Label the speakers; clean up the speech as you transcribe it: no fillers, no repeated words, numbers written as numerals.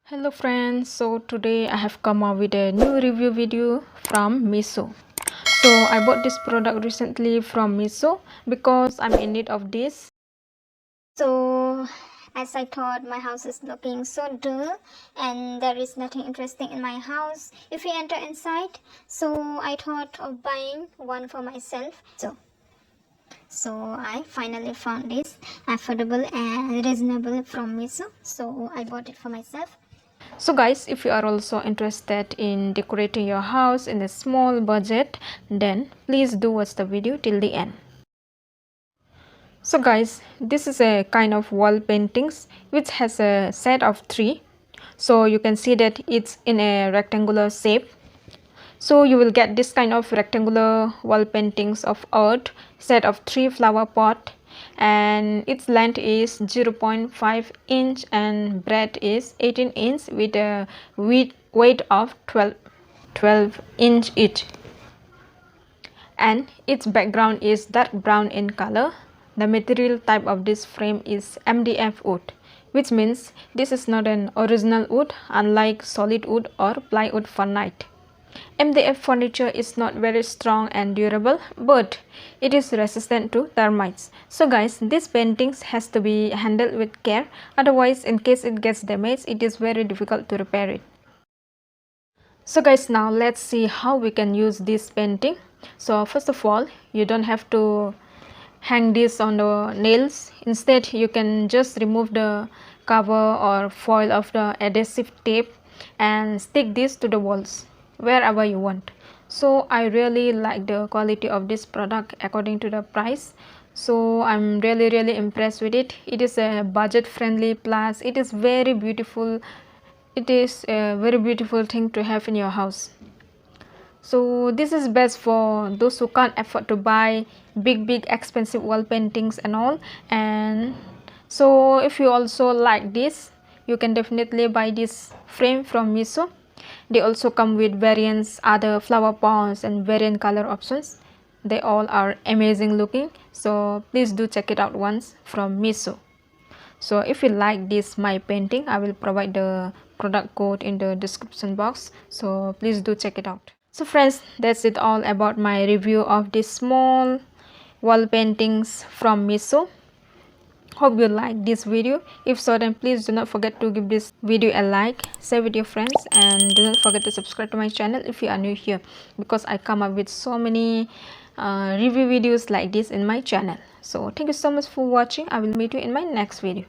Speaker 1: Hello friends, so today I have come up with a new review video from Meesho. So I bought this product recently from Meesho because I'm in need of this.
Speaker 2: So, as I thought, my house is looking so dull and there is nothing interesting in my house if we enter inside. So, I thought of buying one for myself. So I finally found this affordable and reasonable from Meesho. So, I bought it for myself.
Speaker 1: So guys, if you are also interested in decorating your house in a small budget, then please do watch the video till the end. So guys, this is a kind of wall paintings which has a set of 3. So you can see that it's in a rectangular shape. So you will get this kind of rectangular wall paintings of earth set of 3 flower pot, and its length is 0.5 inch and breadth is 18 inch with a weight of 12 inch each, and its background is dark brown in color. The material type of this frame is MDF wood, which means this is not an original wood unlike solid wood or plywood furniture. MDF furniture is not very strong and durable, but it is resistant to termites. So guys, this paintings has to be handled with care, otherwise in case it gets damaged, it is very difficult to repair it. So guys, now let's see how we can use this painting. So first of all, you don't have to hang this on the nails. Instead, you can just remove the cover or foil of the adhesive tape and stick this to the walls wherever you want. So I really like the quality of this product according to the price. So I'm really impressed with it. It is a budget friendly, plus it is very beautiful. It is a very beautiful thing to have in your house. So this is best for those who can't afford to buy big expensive wall paintings and all. And so if you also like this, you can definitely buy this frame from Meesho. They also come with variants, other flower pots and variant color options. They all are amazing looking, so please do check it out once from Meesho. So if you like this my painting, I will provide the product code in the description box, so please do check it out. So friends, that's it all about my review of this small wall paintings from Meesho. Hope you like this video. If so, then please do not forget to give this video a like, share with your friends, and do not forget to subscribe to my channel if you are new here, because I come up with so many review videos like this in my channel. So thank you so much for watching. I will meet you in my next video.